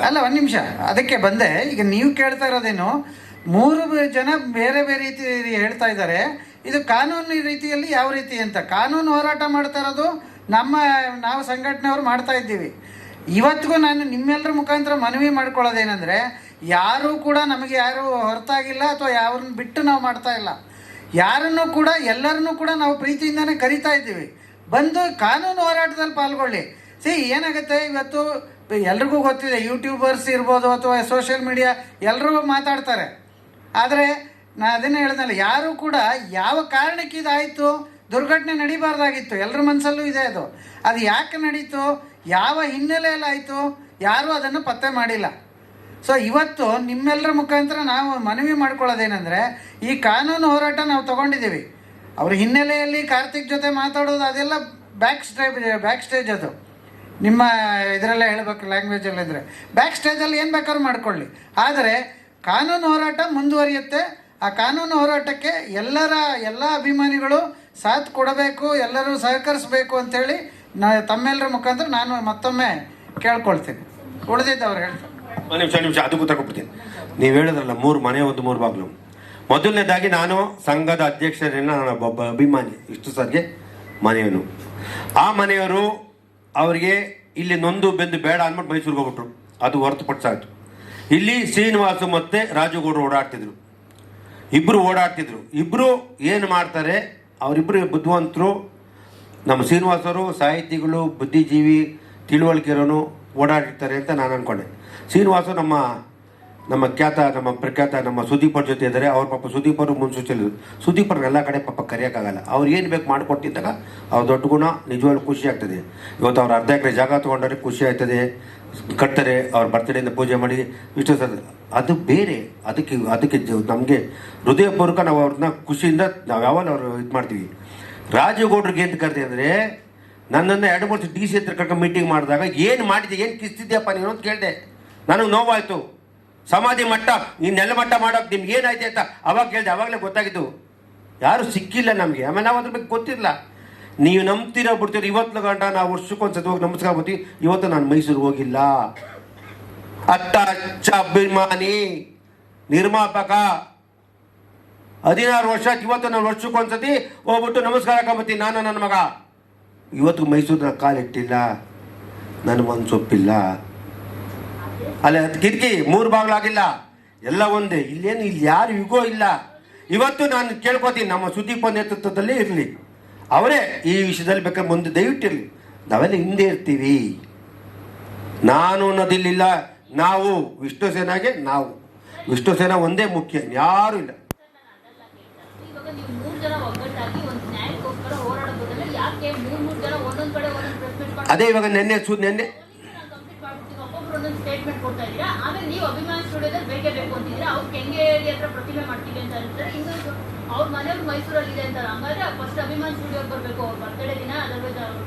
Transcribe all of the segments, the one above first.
ಅಲ್ಲ, ಒಂದು ನಿಮಿಷ, ಅದಕ್ಕೆ ಬಂದೆ. ಈಗ ನೀವು ಕೇಳ್ತಾ ಇರೋದೇನು, 3 ಜನ ಬೇರೆ ಬೇರೆ ರೀತಿ ಹೇಳ್ತಾ ಇದ್ದಾರೆ. ಇದು ಕಾನೂನು ರೀತಿಯಲ್ಲಿ ಯಾವ ರೀತಿ ಅಂತ. ಕಾನೂನು ಹೋರಾಟ ಮಾಡ್ತಾ ಇರೋದು ನಾವು ಸಂಘಟನೆಯವರು ಮಾಡ್ತಾ ಇದ್ದೀವಿ. ಇವತ್ತಿಗೂ ನಾನು ನಿಮ್ಮೆಲ್ಲರ ಮುಖಾಂತರ ಮನವಿ ಮಾಡ್ಕೊಳ್ಳೋದೇನೆಂದರೆ, ಯಾರೂ ಕೂಡ ನಮಗೆ ಯಾರೂ ಹೊರತಾಗಿಲ್ಲ ಅಥವಾ ಯಾರನ್ನು ಬಿಟ್ಟು ನಾವು ಮಾಡ್ತಾ ಇಲ್ಲ. ಯಾರನ್ನೂ ಕೂಡ, ಎಲ್ಲರನ್ನೂ ಕೂಡ ನಾವು ಪ್ರೀತಿಯಿಂದನೇ ಕರಿತಾ ಇದ್ದೀವಿ, ಬಂದು ಕಾನೂನು ಹೋರಾಟದಲ್ಲಿ ಪಾಲ್ಗೊಳ್ಳಿ. ಏನಾಗುತ್ತೆ, ಇವತ್ತು ಎಲ್ರಿಗೂ ಗೊತ್ತಿದೆ, ಯೂಟ್ಯೂಬರ್ಸ್ ಇರ್ಬೋದು ಅಥವಾ ಸೋಷಿಯಲ್ ಮೀಡಿಯಾ ಎಲ್ಲರೂ ಮಾತಾಡ್ತಾರೆ. ಆದರೆ ನಾನು ಅದನ್ನೇ ಹೇಳ್ದಲ್ಲ, ಯಾರೂ ಕೂಡ ಯಾವ ಕಾರಣಕ್ಕೆ ಇದಾಯಿತು, ದುರ್ಘಟನೆ ನಡೀಬಾರ್ದಾಗಿತ್ತು, ಎಲ್ಲರ ಮನಸ್ಸಲ್ಲೂ ಇದೆ ಅದು. ಅದು ಯಾಕೆ ನಡೀತು, ಯಾವ ಹಿನ್ನೆಲೆಯಲ್ಲಿ ಆಯಿತು, ಯಾರೂ ಅದನ್ನು ಪತ್ತೆ ಮಾಡಿಲ್ಲ. ಸೊ ಇವತ್ತು ನಿಮ್ಮೆಲ್ಲರ ಮುಖಾಂತರ ನಾವು ಮನವಿ ಮಾಡ್ಕೊಳ್ಳೋದೇನೆಂದರೆ, ಈ ಕಾನೂನು ಹೋರಾಟ ನಾವು ತೊಗೊಂಡಿದ್ದೀವಿ. ಅವ್ರ ಹಿನ್ನೆಲೆಯಲ್ಲಿ ಕಾರ್ತಿಕ್ ಜೊತೆ ಮಾತಾಡೋದು ಅದೆಲ್ಲ ಬ್ಯಾಕ್ ಸ್ಟೇಜ್ ಅದು. ನಿಮ್ಮ ಇದರಲ್ಲೇ ಹೇಳಬೇಕು, ಲ್ಯಾಂಗ್ವೇಜಲ್ಲಿ ಇದ್ದರೆ ಬ್ಯಾಕ್ ಸ್ಟೇಜಲ್ಲಿ ಏನು ಬೇಕಾದ್ರೂ ಮಾಡ್ಕೊಳ್ಳಿ. ಆದರೆ ಕಾನೂನು ಹೋರಾಟ ಮುಂದುವರಿಯುತ್ತೆ. ಆ ಕಾನೂನು ಹೋರಾಟಕ್ಕೆ ಎಲ್ಲ ಅಭಿಮಾನಿಗಳು ಸಾಥ್ ಕೊಡಬೇಕು, ಎಲ್ಲರೂ ಸಹಕರಿಸಬೇಕು ಅಂಥೇಳಿ ತಮ್ಮೆಲ್ಲರ ಮುಖಾಂತರ ನಾನು ಮತ್ತೊಮ್ಮೆ ಕೇಳ್ಕೊಳ್ತೀನಿ. ಉಳಿದಿದ್ದವ್ರು ಹೇಳ್ತಾರೆ. ನಿಮಿಷ ಅದಕ್ಕೂ ತಗೊಬಿಡ್ತೀನಿ. ನೀವು ಹೇಳಿದ್ರಲ್ಲ 3 ಮನೆ 3 ಬಾಗಿಲು. ಮೊದಲನೇದಾಗಿ ನಾನು ಸಂಘದ ಅಧ್ಯಕ್ಷರನ್ನ ನಾನು ಒಬ್ಬ ಅಭಿಮಾನಿ, ಇಷ್ಟು ಸರ್ಗೆ ಮನೆಯವನು. ಆ ಮನೆಯವರು ಅವರಿಗೆ ಇಲ್ಲಿ ನೊಂದು ಬೆಂದು ಬೇಡ ಅಂದ್ಬಿಟ್ಟು ಮೈಸೂರಿಗೆ ಹೋಗ್ಬಿಟ್ರು. ಅದು ಹೊರತುಪಡಿಸಾಯ್ತು. ಇಲ್ಲಿ ಶ್ರೀನಿವಾಸು ಮತ್ತು ರಾಜುಗೌಡರು ಓಡಾಡ್ತಿದ್ರು, ಇಬ್ಬರು ಓಡಾಡ್ತಿದ್ರು. ಇಬ್ಬರು ಏನು ಮಾಡ್ತಾರೆ, ಅವರಿಬ್ಬರು ಬುದ್ಧಿವಂತರು. ನಮ್ಮ ಶ್ರೀನಿವಾಸರು ಸಾಹಿತಿಗಳು, ಬುದ್ಧಿಜೀವಿ, ತಿಳುವಳಿಕೆರೋನು ಓಡಾಡಿರ್ತಾರೆ ಅಂತ ನಾನು ಅಂದ್ಕೊಂಡೆ. ಶ್ರೀನಿವಾಸು ನಮ್ಮ ಪ್ರಖ್ಯಾತ ನಮ್ಮ ಸುದೀಪರ ಜೊತೆ ಇದ್ದಾರೆ. ಅವ್ರ ಪಾಪ ಸುದೀಪರು ಮುನ್ಸೂಚಲಿದ್ರು. ಸುದೀಪರ್ನ ಎಲ್ಲ ಕಡೆ ಪಾಪ ಕರೆಯೋಕ್ಕಾಗಲ್ಲ. ಅವ್ರು ಏನು ಬೇಕು ಮಾಡಿಕೊಟ್ಟಿದ್ದಾಗ ಅವ್ರ ದೊಡ್ಡ ಗುಣ, ನಿಜವಾಗ್ಲೂ ಖುಷಿ ಆಗ್ತದೆ. ಇವತ್ತು ಅವ್ರು ಅರ್ಧ ಎಕರೆ ಜಾಗ ತೊಗೊಂಡ್ರೆ ಖುಷಿ ಆಗ್ತದೆ, ಕಟ್ತಾರೆ. ಅವ್ರ ಬರ್ತಡೇಯಿಂದ ಪೂಜೆ ಮಾಡಿ ಇಷ್ಟು ಸರ್, ಅದು ಬೇರೆ. ಅದಕ್ಕೆ ನಮಗೆ ಹೃದಯಪೂರ್ವಕ ನಾವು ಅವ್ರನ್ನ ಖುಷಿಯಿಂದ ನಾವು ಯಾವಾಗ ಅವ್ರು ಇದು ಮಾಡ್ತೀವಿ. ರಾಜುಗೌಡ್ರಿಗೆ ಏನು ಕರೆದೆ ಅಂದರೆ, ನನ್ನನ್ನು 2-3 DC ಹತ್ರ ಕರ್ಕೊಂಡು ಮೀಟಿಂಗ್ ಮಾಡಿದಾಗ ಏನು ಮಾಡಿದೆ, ಏನು ಕಿಸ್ತಿದ್ಯಪ್ಪ ನೀನು ಅಂತ ಕೇಳಿದೆ. ನನಗೆ ನೋವಾಯಿತು. ಸಮಾಧಿ ಮಟ್ಟ, ನೆಲ ಮಟ್ಟ ಮಾಡೋಕೆ ನಿಮ್ಗೆ ಏನಾಯ್ತು ಅಂತ ಅವಾಗ ಕೇಳಿದೆ. ಅವಾಗಲೇ ಗೊತ್ತಾಗಿದ್ದು ಯಾರು ಸಿಕ್ಕಿಲ್ಲ ನಮಗೆ. ಆಮೇಲೆ ನಾವು ಅದ್ರ ಬಗ್ಗೆ ಗೊತ್ತಿರಲಿಲ್ಲ. ನೀವು ನಂಬ್ತೀರೋ ಬಿಡ್ತೀರೋ, ಇವತ್ತು ಗಂಟ ನಾವು ವರ್ಷಕ್ಕೊಂದ್ಸತಿ ಹೋಗಿ ನಮಸ್ಕಾರ ಬರ್ತೀವಿ. ಇವತ್ತು ನಾನು ಮೈಸೂರಿಗೆ ಹೋಗಿಲ್ಲ. ಅಚ್ಚ ಅಭಿಮಾನಿ, ನಿರ್ಮಾಪಕ, 16 ವರ್ಷ. ಇವತ್ತು ನಾನು ವರ್ಷಕ್ಕೊಂದ್ಸತಿ ಹೋಗ್ಬಿಟ್ಟು ನಮಸ್ಕಾರ ಹಾಕೊಂಬತ್ತೀನಿ. ನಾನು ನನ್ನ ಮಗ ಇವತ್ತು ಮೈಸೂರಿನ ಕಾಲಿಟ್ಟಿಲ್ಲ, ನನ್ನ ಮನಸ್ಸೊಪ್ಪಿಲ್ಲ. ಅಲ್ಲ, ಅದು ಕಿಟಕಿ 3 ಬಾಗಿಲಾಗಿಲ್ಲ, ಎಲ್ಲ ಒಂದೇ. ಇಲ್ಲಿ ಯಾರು ಯುಗೋ ಇಲ್ಲ. ಇವತ್ತು ನಾನು ಕೇಳ್ಕೊತೀನಿ, ನಮ್ಮ ಸುದೀಪ ನೇತೃತ್ವದಲ್ಲಿ ಇರಲಿ, ಅವರೇ ಈ ವಿಷಯದಲ್ಲಿ ಬೇಕಾದ್ರೆ ಮುಂದೆ ದಯವಿಟ್ಟಿರಲಿ. ನಾವೆಲ್ಲ ಹಿಂದೆ ಇರ್ತೀವಿ. ನಾನು ಅನ್ನೋದಿಲ್ಲ. ನಾವು ವಿಷ್ಣು ಸೇನಾಗೆ, ವಿಷ್ಣು ಸೇನಾ ಒಂದೇ ಮುಖ್ಯ, ಯಾರು ಇಲ್ಲ. ಅದೇ ಇವಾಗ ನೆನ್ನೆ ಸ್ಟೇಟ್ಮೆಂಟ್ ಕೊಡ್ತಾ ಇದ್ದೀರಾ. ಆಮೇಲೆ ನೀವು ಅಭಿಮಾನಿ ಸ್ಟುಡಿಯೋದಲ್ಲಿ ಬೇಕೇ ಬೇಕು ಅಂತಿದ್ದೀರಾ. ಅವ್ರು ಕೆಂಗೇರಿ ಹತ್ರ ಪ್ರತಿಮೆ ಮಾಡ್ತೀವಿ ಅಂತ ಹೇಳ್ತಾರೆ. ಇನ್ನು ಅವ್ರ ಮನೆಯವ್ರು ಮೈಸೂರಲ್ಲಿ ಇದೆ ಅಂತಾರೆ. ಹಂಗಾದ್ರೆ ಫಸ್ಟ್ ಅಭಿಮಾನಿ ಸ್ಟುಡಿಯೋಗೆ ಬರಬೇಕು. ಅವ್ರ ಬರ್ತಡೇ ದಿನ, ಅದರ್ವೈಸ್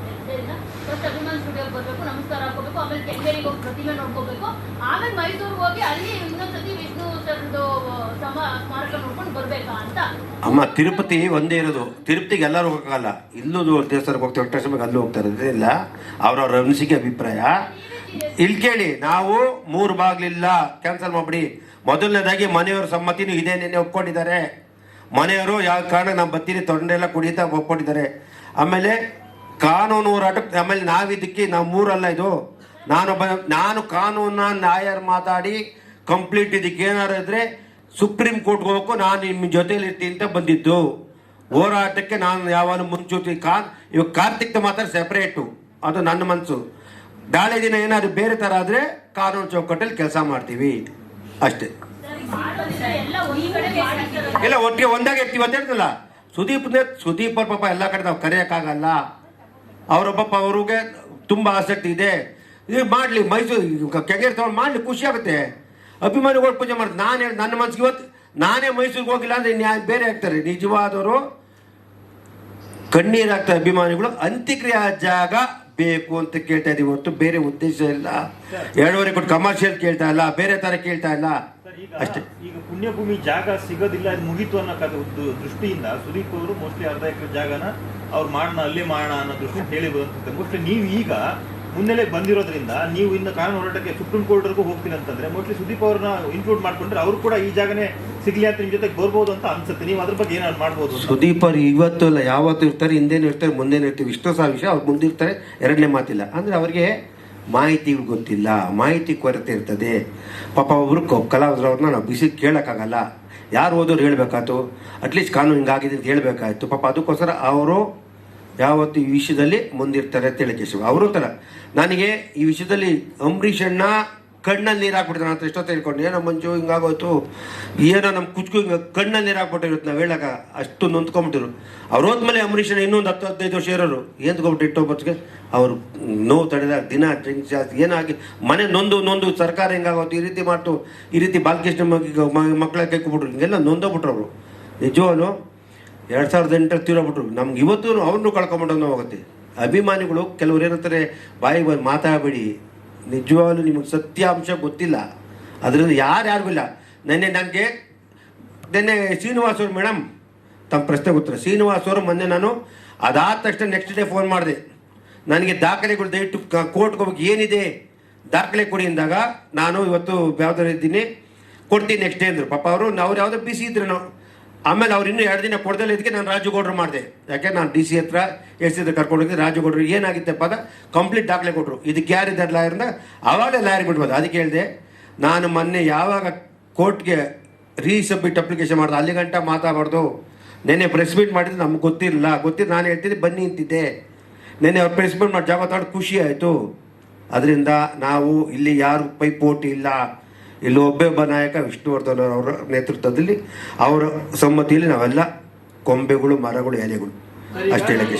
ದಿನ ಫಸ್ಟ್ ಅಭಿಮಾನಿ ಸ್ಟುಡಿಯೋಗೆ ಬರಬೇಕು, ನಮಸ್ಕಾರ ಹಾಕೋಬೇಕು. ಆಮೇಲೆ ಕೆಂಗೇರಿಗೆ ಹೋಗಿ ಪ್ರತಿಮೆ ನೋಡ್ಕೋಬೇಕು. ಆಮೇಲೆ ಮೈಸೂರಿಗೆ ಹೋಗಿ ಅಲ್ಲಿ ಇನ್ನೊಂದ್ಸತಿ ವಿಷ್ಣು ಸರ್ದು ಸ್ಮಾರಕ ನೋಡ್ಕೊಂಡು ಬರ್ಬೇಕಾ ಅಂತ. ಅಮ್ಮ, ತಿರುಪತಿ ಒಂದೇ ಇರೋದು. ತಿರುಪತಿಗೆ ಎಲ್ಲರೂ ಹೋಗಕ್ಕಾಗಲ್ಲ. ಇಲ್ಲೂ ದೇವಸ್ಥಾನಕ್ಕೆ ಹೋಗ್ತಾರೆ, ವೆಂಕಟೇಶ್ವರಕ್ಕೆ ಅಲ್ಲೂ ಹೋಗ್ತಾರೆ. ಇಲ್ಲ, ಅವ್ರವ್ರ ಅನಿಸಿಕೆ ಅಭಿಪ್ರಾಯ. ಇಲ್ಲಿ ಕೇಳಿ, ನಾವು 3 ಬಾಗಿಲಿಲ್ಲ, ಕ್ಯಾನ್ಸಲ್ ಮಾಡ್ಬಿಡಿ. ಮೊದಲನೇದಾಗಿ ಮನೆಯವ್ರ ಸಮ್ಮತಿನೂ ಇದೆ, ನೆನ್ನೆ ಒಪ್ಕೊಂಡಿದ್ದಾರೆ. ಮನೆಯವರು ಯಾವ ಕಾರಣ ನಾವು ಬರ್ತೀನಿ ತೊಂಡೆಲ್ಲ ಕುಡಿತಾ ಒಪ್ಕೊಂಡಿದ್ದಾರೆ. ಆಮೇಲೆ ಕಾನೂನು ಹೋರಾಟಕ್ಕೆ, ಆಮೇಲೆ ನಾವಿದ್ದಕ್ಕೆ ನಾವು 3 ಅಲ್ಲ ಇದು. ನಾನು ಕಾನೂನ ನ್ಯಾಯ ಮಾತಾಡಿ ಕಂಪ್ಲೀಟ್ ಇದಕ್ಕೆ ಏನಾರು ಇದ್ರೆ ಸುಪ್ರೀಂ ಕೋರ್ಟ್ಗೆ ಹೋಗಬೇಕು. ನಾನು ನಿಮ್ಮ ಜೊತೆಲಿ ಇರ್ತೀನಿ ಅಂತ ಬಂದಿದ್ದು. ಹೋರಾಟಕ್ಕೆ ನಾನು ಯಾವಾಗ ಮುಂಚೂತಿ ಇವಾಗ ಕಾರ್ತಿಕ್ ಮಾತ್ರ ಸೆಪರೇಟು, ಅದು ನನ್ನ ಮನಸ್ಸು. ನಾಳೆ ದಿನ ಏನಾದ್ರು ಬೇರೆ ಥರ ಆದರೆ ಕಾನೂನು ಚೌಕಟ್ಟಲ್ಲಿ ಕೆಲಸ ಮಾಡ್ತೀವಿ ಅಷ್ಟೇ. ಇಲ್ಲ, ಒಟ್ಟಿಗೆ ಒಂದಾಗಿ ಇರ್ತೀವಿ ಅಂತ ಹೇಳ್ತಲ್ಲ. ಸುದೀಪ್ ಪಾಪ ಎಲ್ಲ ಕಡೆ ನಾವು ಕರೆಯೋಕ್ಕಾಗಲ್ಲ. ಅವ್ರಿಗೆ ತುಂಬ ಆಸಕ್ತಿ ಇದೆ. ಇದು ಮಾಡಲಿ, ಮೈಸೂರು ಕೆಂಗೇರಿ ತಗೊಂಡು ಮಾಡಲಿ, ಖುಷಿ ಆಗುತ್ತೆ. ಅಭಿಮಾನಿಗಳು ಪೂಜೆ ಮಾಡ್ತಾರೆ. ನನ್ನ ಮನಸ್ಸಿಗೆ ಇವತ್ತು ನಾನೇ ಮೈಸೂರಿಗೆ ಹೋಗಿಲ್ಲ ಅಂದರೆ ಬೇರೆ ಆಗ್ತಾರೆ. ನಿಜವಾದವರು ಕಣ್ಣೀರಾಗ್ತಾರೆ ಅಭಿಮಾನಿಗಳು. ಅಂತ್ಯಕ್ರಿಯೆ ಜಾಗ ಬೇಕು ಅಂತ ಕೇಳ್ತಾ ಇದೀವಿ ಹೊರತು ಬೇರೆ ಉದ್ದೇಶ ಇಲ್ಲ. 2.5 ಕೋಟಿ ಕಮರ್ಷಿಯಲ್ ಕೇಳ್ತಾ ಇಲ್ಲ, ಬೇರೆ ತರ ಕೇಳ್ತಾ ಇಲ್ಲ ಅಷ್ಟೇ. ಈಗ ಪುಣ್ಯಭೂಮಿ ಜಾಗ ಸಿಗೋದಿಲ್ಲ, ಇದು ಮುಗೀತು ಅನ್ನೋ ದೃಷ್ಟಿಯಿಂದ ಸುದೀಪ್ ಅವರು ಮೋಸ್ಟ್ಲಿ ಅರ್ಧ ಎಕರೆ ಜಾಗನ ಅವ್ರು ಮಾಡೋಣ, ಅಲ್ಲೇ ಮಾಡೋಣ ಅನ್ನೋ ದೃಷ್ಟಿಯಿಂದ ಹೇಳಿರೋದಂತ. ಮೋಸ್ಟ್ಲಿ ನೀವು ಈಗ ಮುನ್ನೆಲೆಗೆ ಬಂದಿರೋದ್ರಿಂದ ನೀವು ಇನ್ನು ಕಾನೂನು ಹೋರಾಟಕ್ಕೆ ಸುಪ್ರೀಂ ಕೋರ್ಟ್ವರೆಗೂ ಹೋಗ್ತೀನಿ ಅಂತಂದ್ರೆ ಮೋಸ್ಟ್ಲಿ ಸುದೀಪ್ ಅವ್ರನ್ನ ಇನ್ಕ್ಲೂಡ್ ಮಾಡ್ಕೊಂಡ್ರೆ ಅವ್ರು ಕೂಡ ಈ ಜಾಗನೇ ಸಿಗ್ಲಿ ಅಂತ ನಿಮ್ಮ ಜೊತೆಗೆ ಬರ್ಬೋದು ಅಂತ ಅನ್ಸುತ್ತೆ. ನೀವು ಅದ್ರ ಬಗ್ಗೆ ಏನಾದ್ರು ಮಾಡ್ಬೋದು? ಸುದೀಪ್ ಅವ್ರು ಇವತ್ತು ಅಲ್ಲ ಯಾವತ್ತೂ ಇರ್ತಾರೆ, ಹಿಂದೇನು ಇರ್ತಾರೆ, ಮುಂದೇನು ಇರ್ತೀವಿ, ಇಷ್ಟೋ ಸಾಲ ವಿಷಯ ಅವ್ರು ಮುಂದಿರ್ತಾರೆ. ಎರಡನೇ ಮಾತಿಲ್ಲ. ಅಂದರೆ ಅವ್ರಿಗೆ ಮಾಹಿತಿಗಳು ಗೊತ್ತಿಲ್ಲ, ಮಾಹಿತಿ ಕೊರತೆ ಇರ್ತದೆ. ಪಾಪ ಒಬ್ರು ಕಲಾವಿದ್ರವ್ರನ್ನ ನಾವು ಬಿಸಿ ಕೇಳೋಕ್ಕಾಗಲ್ಲ. ಯಾರು ಓದೋರು ಹೇಳಬೇಕಾಯ್ತು, ಅಟ್ಲೀಸ್ಟ್ ಕಾನೂನು ಹಿಂಗಾಗಿದೆ ಅಂತ ಹೇಳಬೇಕಾಯ್ತು. ಪಾಪ ಅದಕ್ಕೋಸ್ಕರ ಅವರು ಯಾವತ್ತು ಈ ವಿಷಯದಲ್ಲಿ ಮುಂದಿರ್ತಾರೆ ಅಂತ ಹೇಳಕ್ಕೆ ಇಷ್ಟ. ಅವರು ಥರ ನನಗೆ ಈ ವಿಷಯದಲ್ಲಿ ಅಂಬರೀಷ್ ಅಣ್ಣ ಕಣ್ಣಲ್ಲಿ ನೀರು ಹಾಕ್ಬಿಡ್ತಾನೆ ಅಂತ ಎಷ್ಟೊತ್ತು ಹೇಳ್ಕೊಂಡು, ಏನೋ ಮಂಜು ಹಿಂಗಾಗೋಯ್ತು, ಏನೋ ನಮ್ಮ ಕುಚ್ಕು ಹಿಂಗೆ ಕಣ್ಣಲ್ಲಿ ನೀರು ಹಾಕ್ಬಿಟ್ಟಿರುತ್ತೆ. ನಾವು ಹೇಳೋಕೆ ಅಷ್ಟು ನೊಂದ್ಕೊಂಬಿಟ್ಟಿರು. ಅವ್ರು ಹೋದ್ಮೇಲೆ ಅಂಬರೀಷ್ ಅಣ್ಣ ಇನ್ನೊಂದು 10-15 ವರ್ಷ ಇರೋರು ಏನ್ಕೊಬಿಟ್ಟು ಇಟ್ಟೊಬ್ಬತ್ತಿಗೆ ಅವರು ನೋವು ತಡೆದಾಗ ದಿನ ಡ್ರಿಂಕ್ಸ್ ಜಾಸ್ತಿ ಏನಾಗಿ ಮನೆ ನೊಂದು ಸರ್ಕಾರ ಹೆಂಗಾಗೋದು, ಈ ರೀತಿ ಮಾಡ್ತು, ಈ ರೀತಿ ಬಾಲಕೃಷ್ಣ ಮಕ್ಕಳ ಕೈಕೊಬಿಟ್ರು, ಹಿಂಗೆಲ್ಲ ನೊಂದೋಗ್ಬಿಟ್ರು ಅವರು. ನಿಜವಾಗ್ಲು 2008 ತೀರೋಗ್ಬಿಟ್ರು. ನಮ್ಗೆ ಇವತ್ತು ಅವ್ರನ್ನೂ ಕಳ್ಕೊಂಬಿಟ್ಟು ಹೋಗುತ್ತೆ. ಅಭಿಮಾನಿಗಳು ಕೆಲವ್ರು ಏನಂತಾರೆ, ಬಾಯಿಗೆ ಬಂದು ಮಾತಾಡಬೇಡಿ, ನಿಜವಾಗ್ಲೂ ನಿಮಗೆ ಸತ್ಯಾಂಶ ಗೊತ್ತಿಲ್ಲ, ಅದರಿಂದ ಯಾರಿಗೂ ಇಲ್ಲ. ನನಗೆ ಶ್ರೀನಿವಾಸ್ ಅವರು ಮೇಡಮ್ ತಮ್ಮ ಪ್ರಶ್ನೆ ಗೊತ್ತಿಲ್ಲ. ಶ್ರೀನಿವಾಸ್ ಅವರು ಮೊನ್ನೆ ನಾನು ಅದಾದ ತಕ್ಷಣ ನೆಕ್ಸ್ಟ್ ಡೇ ಫೋನ್ ಮಾಡಿದೆ, ನನಗೆ ದಾಖಲೆಗಳು ದಯವಿಟ್ಟು ಕೋರ್ಟ್ಗೆ ಹೋಗ್ಬೇಕು, ಏನಿದೆ ದಾಖಲೆ ಕೊಡಿ ಅಂದಾಗ ನಾನು ಇವತ್ತು ಯಾವ್ದಾರು ಇದ್ದೀನಿ ಕೊಡ್ತೀನಿ ನೆಕ್ಸ್ಟ್ ಡೇ ಅಂದರು. ಪಾಪ ಅವ್ರು ಯಾವುದೋ ಬಿಸಿ ಇದ್ರು. ಆಮೇಲೆ ಅವ್ರು ಇನ್ನೂ 2 ದಿನ ಕೊಡ್ದಲ್ಲ, ಇದಕ್ಕೆ ನಾನು ರಾಜುಗೌಡರು ಮಾಡಿದೆ. ಯಾಕೆ ನಾನು DC ಹತ್ರ ಎಷ್ಟಿದ್ರೆ ಕರ್ಕೊಂಡೋಗಿದ್ದೆ. ರಾಜುಗೌಡರು ಏನಾಗಿತ್ತಪ್ಪ ಅದ ಕಂಪ್ಲೀಟ್ ದಾಖಲೆ ಕೊಟ್ಟರು. ಇದಕ್ಕೆ ಯಾರಿದ್ದಾರೆ ಲಾಯರ್ನ, ಅವಾಗಲೇ ಲಾಯರ್ ಬಿಡ್ಬೋದು. ಅದಕ್ಕೆ ಹೇಳಿದೆ, ನಾನು ಮೊನ್ನೆ ಯಾವಾಗ ಕೋರ್ಟ್ಗೆ ರೀಸಬ್ಮಿಟ್ ಅಪ್ಲಿಕೇಶನ್ ಮಾಡಿದೆ ಅಲ್ಲಿ ಗಂಟ ಮಾತಾಡಬಾರ್ದು. ನೆನ್ನೆ ಪ್ರೆಸ್ ಮೀಟ್ ಮಾಡಿದ್ರೆ ನಮ್ಗೆ ಗೊತ್ತಿರಲಿಲ್ಲ, ನಾನು ಹೇಳ್ತಿದ್ದೆ ಬನ್ನಿ ಅಂತಿದ್ದೆ. ನೆನ್ನೆ ಅವ್ರು ಪ್ರೆಸ್ ಮೀಟ್ ಮಾಡಿ ಜಾಗ ತಗೊಂಡು ಖುಷಿ ಆಯಿತು. ಅದರಿಂದ ನಾವು ಇಲ್ಲಿ ಯಾರು ಪೈಪೋಟಿ ಇಲ್ಲ. ಇಲ್ಲಿ ಒಬ್ಬ ನಾಯಕ ವಿಷ್ಣುವರ್ಧನ್ ಅವರ ನೇತೃತ್ವದಲ್ಲಿ ಅವರ ಸಮ್ಮತಿಯಲ್ಲಿ ನಾವೆಲ್ಲ ಕೊಂಬೆಗಳು, ಮರಗಳು, ಎಲೆಗಳು ಅಷ್ಟೇ ಹೇಳಕ್ಕೆ